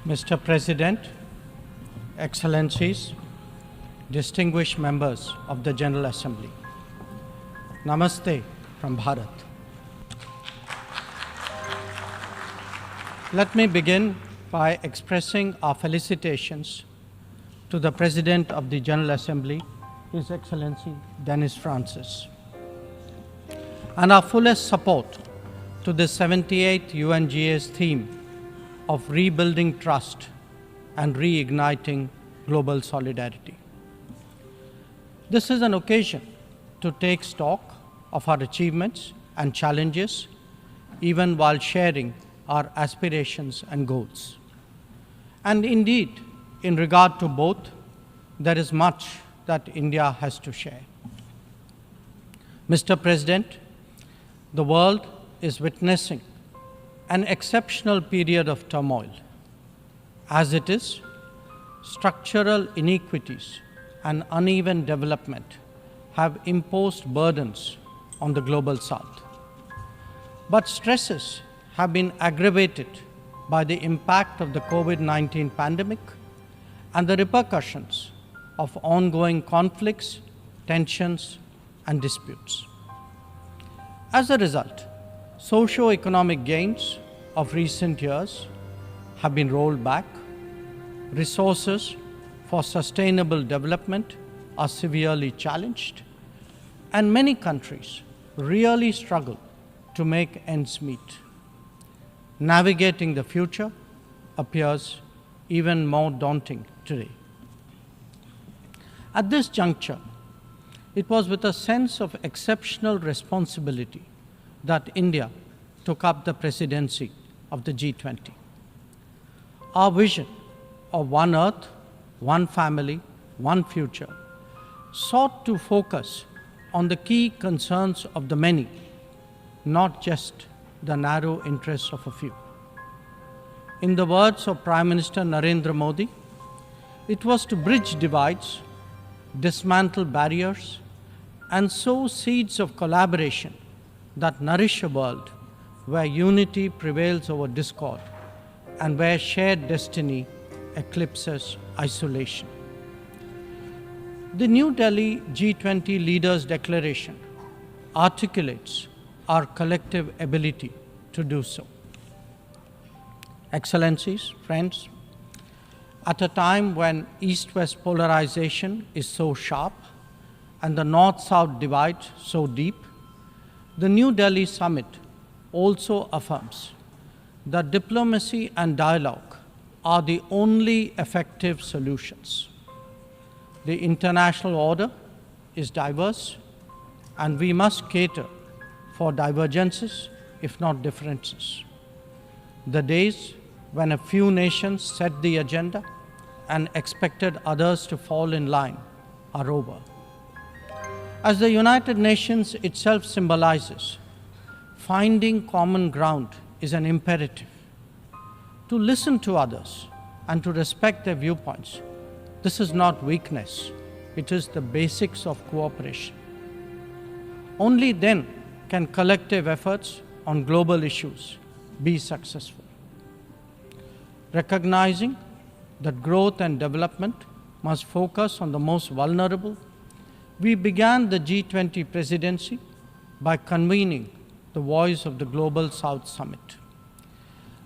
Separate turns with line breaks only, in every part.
Mr. President, Excellencies, distinguished members of the General Assembly, Namaste from Bharat. Let me begin by expressing our felicitations to the President of the General Assembly, His Excellency Denis Francis, and our fullest support to the 78th UNGA's theme of rebuilding trust and reigniting global solidarity. This is an occasion to take stock of our achievements and challenges, even while sharing our aspirations and goals. And indeed, in regard to both, there is much that India has to share. Mr. President, the world is witnessing an exceptional period of turmoil. As it is, structural inequities and uneven development have imposed burdens on the global South. But stresses have been aggravated by the impact of the COVID-19 pandemic and the repercussions of ongoing conflicts, tensions, and disputes. As a result, socio-economic gains of recent years have been rolled back, resources for sustainable development are severely challenged, and many countries really struggle to make ends meet. Navigating the future appears even more daunting today. At this juncture, it was with a sense of exceptional responsibility that India took up the presidency of the G20. Our vision of one Earth, one family, one future sought to focus on the key concerns of the many, not just the narrow interests of a few. In the words of Prime Minister Narendra Modi, it was to bridge divides, dismantle barriers, and sow seeds of collaboration that nourish a world where unity prevails over discord and where shared destiny eclipses isolation. The New Delhi G20 Leaders' Declaration articulates our collective ability to do so. Excellencies, friends, at a time when East-West polarization is so sharp and the North-South divide so deep, the New Delhi Summit also affirms that diplomacy and dialogue are the only effective solutions. The international order is diverse, and we must cater for divergences, if not differences. The days when a few nations set the agenda and expected others to fall in line are over. As the United Nations itself symbolizes, finding common ground is an imperative. To listen to others and to respect their viewpoints, this is not weakness, it is the basics of cooperation. Only then can collective efforts on global issues be successful. Recognizing that growth and development must focus on the most vulnerable, we began the G20 presidency by convening the Voice of the Global South Summit.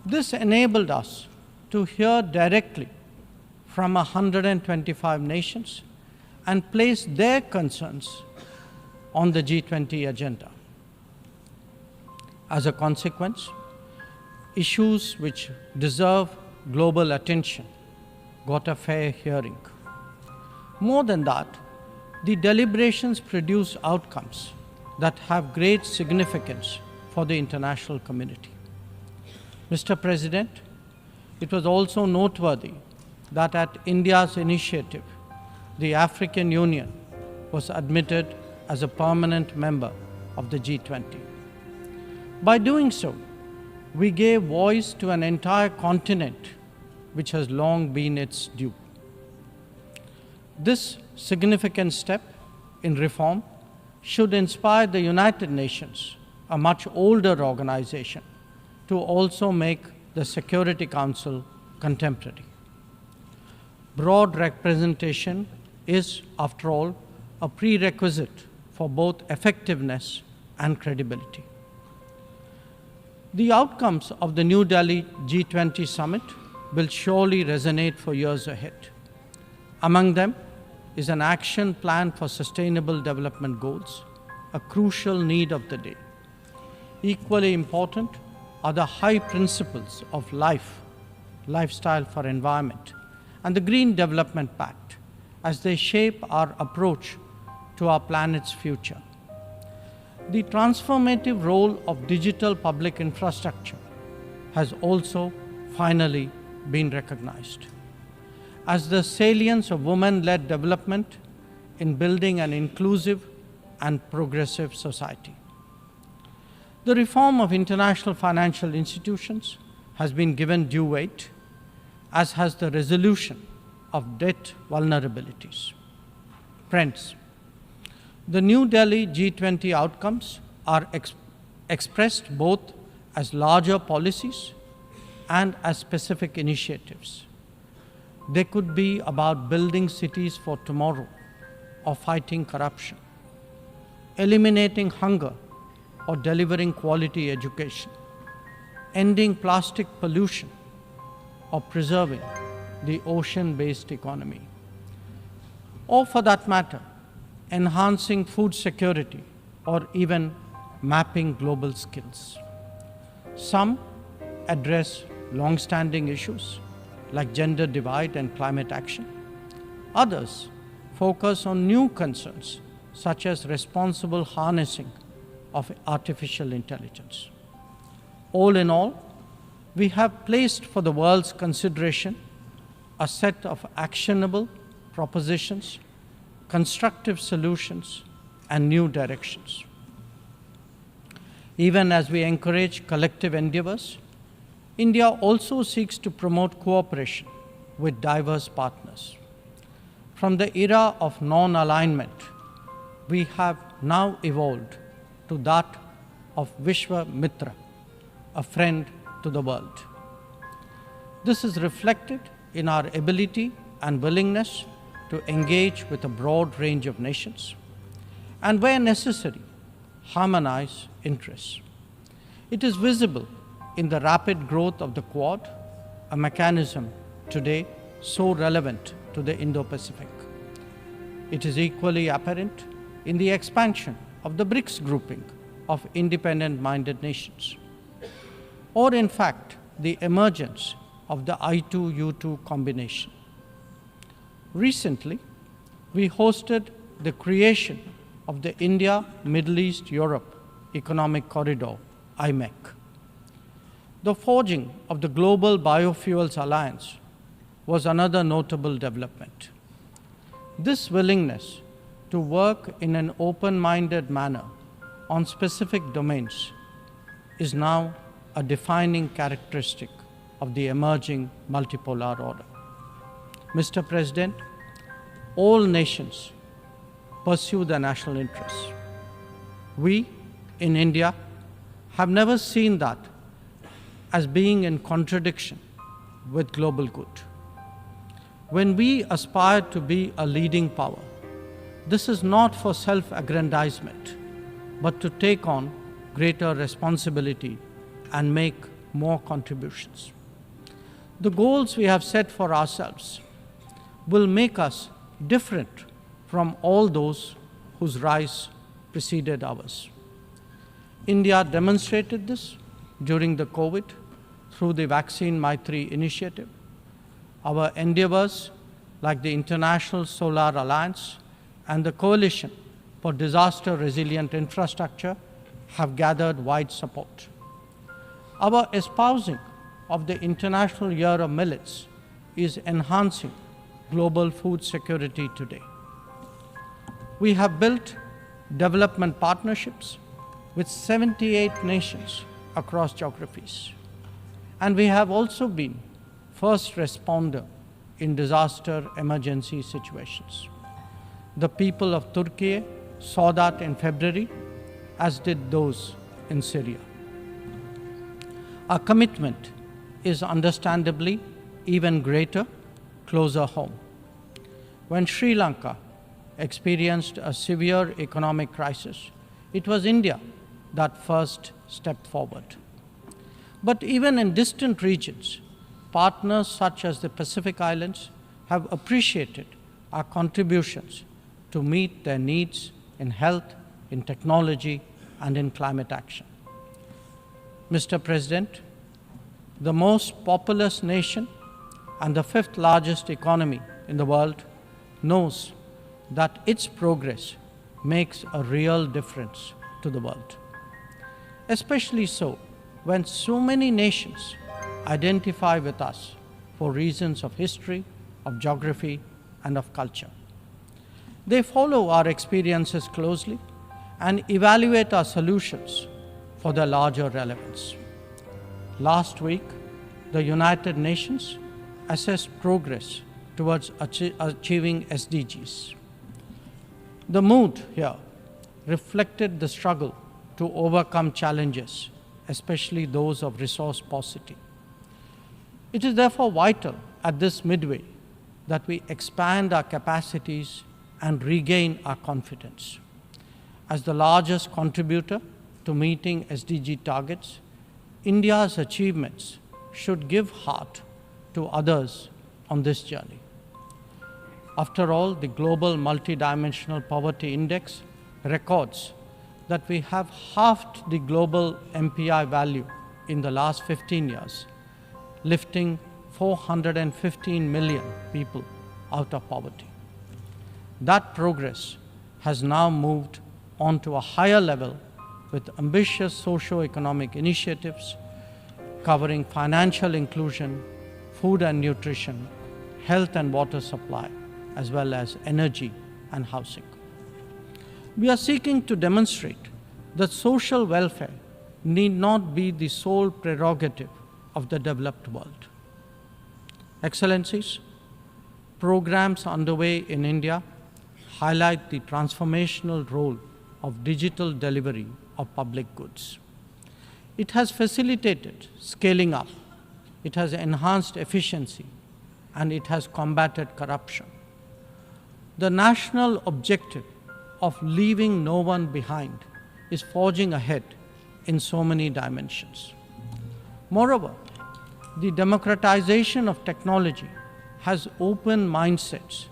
This enabled us to hear directly from 125 nations and place their concerns on the G20 agenda. As a consequence, issues which deserve global attention got a fair hearing. More than that, the deliberations produce outcomes that have great significance for the international community. Mr. President, it was also noteworthy that at India's initiative, the African Union was admitted as a permanent member of the G20. By doing so, we gave voice to an entire continent which has long been its due. This significant step in reform should inspire the United Nations, a much older organization, to also make the Security Council contemporary. Broad representation is, after all, a prerequisite for both effectiveness and credibility. The outcomes of the New Delhi G20 summit will surely resonate for years ahead. Among them is an action plan for sustainable development goals, a crucial need of the day. Equally important are the high principles of lifestyle for environment, and the Green Development Pact as they shape our approach to our planet's future. The transformative role of digital public infrastructure has also finally been recognized as the salience of women-led development in building an inclusive and progressive society. The reform of international financial institutions has been given due weight, as has the resolution of debt vulnerabilities. Friends, the New Delhi G20 outcomes are expressed both as larger policies and as specific initiatives. They could be about building cities for tomorrow or fighting corruption, eliminating hunger or delivering quality education, ending plastic pollution or preserving the ocean-based economy, or for that matter, enhancing food security or even mapping global skills. Some address long-standing issues like gender divide and climate action. Others focus on new concerns such as responsible harnessing of artificial intelligence. All in all, we have placed for the world's consideration a set of actionable propositions, constructive solutions, and new directions. Even as we encourage collective endeavors, India also seeks to promote cooperation with diverse partners. From the era of non-alignment, we have now evolved to that of Vishwa Mitra, a friend to the world. This is reflected in our ability and willingness to engage with a broad range of nations, and where necessary, harmonize interests. It is visible in the rapid growth of the Quad, a mechanism today so relevant to the Indo-Pacific. It is equally apparent in the expansion of the BRICS grouping of independent-minded nations, or in fact, the emergence of the I2U2 combination. Recently, we hosted the creation of the India-Middle East-Europe Economic Corridor, IMEC. The forging of the Global Biofuels Alliance was another notable development. This willingness to work in an open-minded manner on specific domains is now a defining characteristic of the emerging multipolar order. Mr. President, all nations pursue their national interests. We, in India, have never seen that as being in contradiction with global good. When we aspire to be a leading power, this is not for self-aggrandizement, but to take on greater responsibility and make more contributions. The goals we have set for ourselves will make us different from all those whose rise preceded ours. India demonstrated this during the COVID through the Vaccine Maitri initiative. Our endeavors, like the International Solar Alliance and the Coalition for Disaster Resilient Infrastructure, have gathered wide support. Our espousing of the International Year of Millets is enhancing global food security today. We have built development partnerships with 78 nations across geographies. And we have also been first responder in disaster emergency situations. The people of Turkey saw that in February, as did those in Syria. Our commitment is understandably even greater, closer home. When Sri Lanka experienced a severe economic crisis, it was India that first stepped forward. But even in distant regions, partners such as the Pacific Islands have appreciated our contributions to meet their needs in health, in technology, and in climate action. Mr. President, the most populous nation and the fifth largest economy in the world knows that its progress makes a real difference to the world. Especially so when so many nations identify with us for reasons of history, of geography, and of culture. They follow our experiences closely and evaluate our solutions for their larger relevance. Last week, the United Nations assessed progress towards achieving SDGs. The mood here reflected the struggle to overcome challenges, especially those of resource paucity. It is therefore vital at this midway that we expand our capacities and regain our confidence. As the largest contributor to meeting SDG targets, India's achievements should give heart to others on this journey. After all, the Global Multidimensional Poverty Index records that we have halved the global MPI value in the last 15 years, lifting 415 million people out of poverty. That progress has now moved on to a higher level with ambitious socio-economic initiatives covering financial inclusion, food and nutrition, health and water supply, as well as energy and housing. We are seeking to demonstrate that social welfare need not be the sole prerogative of the developed world. Excellencies, programs underway in India highlight the transformational role of digital delivery of public goods. It has facilitated scaling up, it has enhanced efficiency, and it has combated corruption. The national objective of leaving no one behind is forging ahead in so many dimensions. Moreover, the democratization of technology has opened mindsets,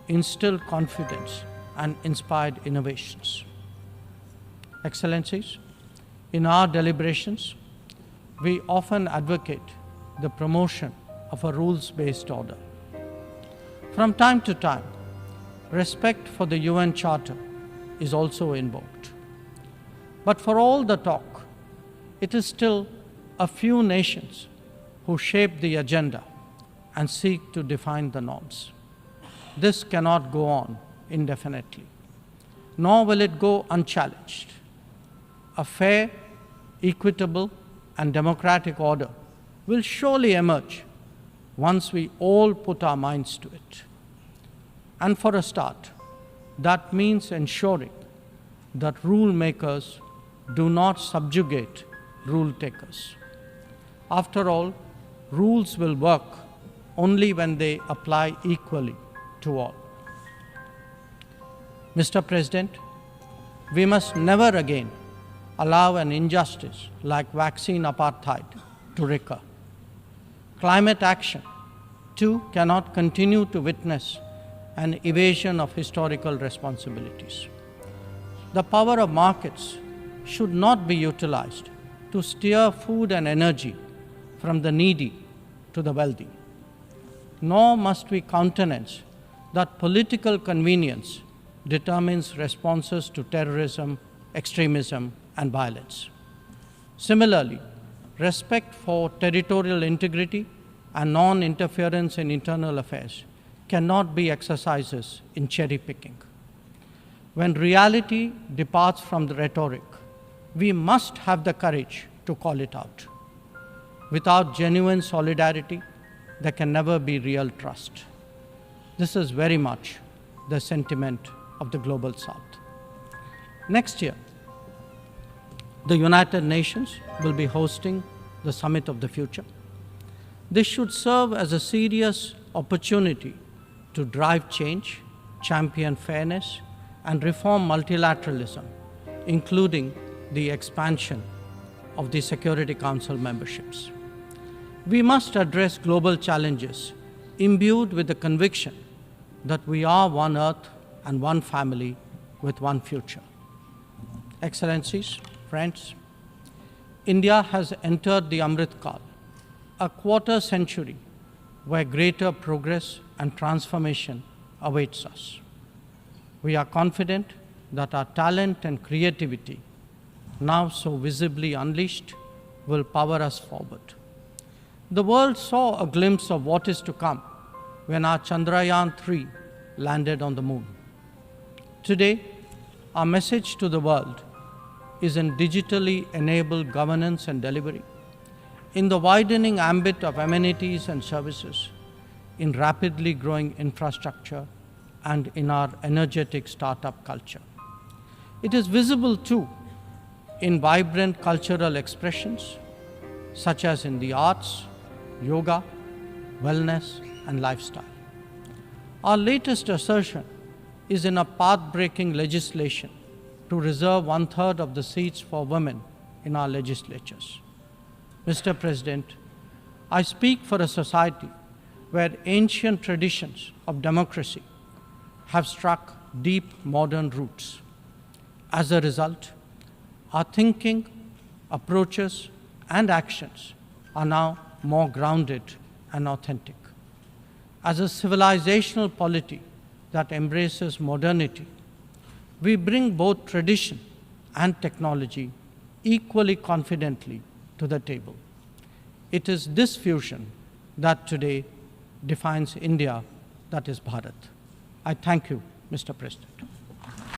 instilled confidence, and inspired innovations. Excellencies, in our deliberations, we often advocate the promotion of a rules-based order. From time to time, respect for the UN Charter is also invoked. But for all the talk, it is still a few nations who shape the agenda and seek to define the norms. This cannot go on indefinitely, nor will it go unchallenged. A fair, equitable, and democratic order will surely emerge once we all put our minds to it. And for a start, that means ensuring that rule makers do not subjugate rule takers. After all, rules will work only when they apply equally to all. Mr. President, we must never again allow an injustice like vaccine apartheid to recur. Climate action, too, cannot continue to witness an evasion of historical responsibilities. The power of markets should not be utilized to steer food and energy from the needy to the wealthy. Nor must we countenance that political convenience determines responses to terrorism, extremism, and violence. Similarly, respect for territorial integrity and non-interference in internal affairs cannot be exercises in cherry-picking. When reality departs from the rhetoric, we must have the courage to call it out. Without genuine solidarity, there can never be real trust. This is very much the sentiment of the Global South. Next year, the United Nations will be hosting the Summit of the Future. This should serve as a serious opportunity to drive change, champion fairness, and reform multilateralism, including the expansion of the Security Council memberships. We must address global challenges imbued with the conviction that we are one Earth and one family with one future. Excellencies, friends, India has entered the Amrit Kal, a quarter century where greater progress and transformation awaits us. We are confident that our talent and creativity, now so visibly unleashed, will power us forward. The world saw a glimpse of what is to come when our Chandrayaan-3 landed on the moon. Today, our message to the world is in digitally enabled governance and delivery, in the widening ambit of amenities and services, in rapidly growing infrastructure, and in our energetic startup culture. It is visible too in vibrant cultural expressions, such as in the arts, yoga, wellness, and lifestyle. Our latest assertion is in a path-breaking legislation to reserve 1/3 of the seats for women in our legislatures. Mr. President, I speak for a society where ancient traditions of democracy have struck deep modern roots. As a result, our thinking, approaches, and actions are now more grounded and authentic. As a civilizational polity that embraces modernity, we bring both tradition and technology equally confidently to the table. It is this fusion that today defines India, that is Bharat. I thank you, Mr. President.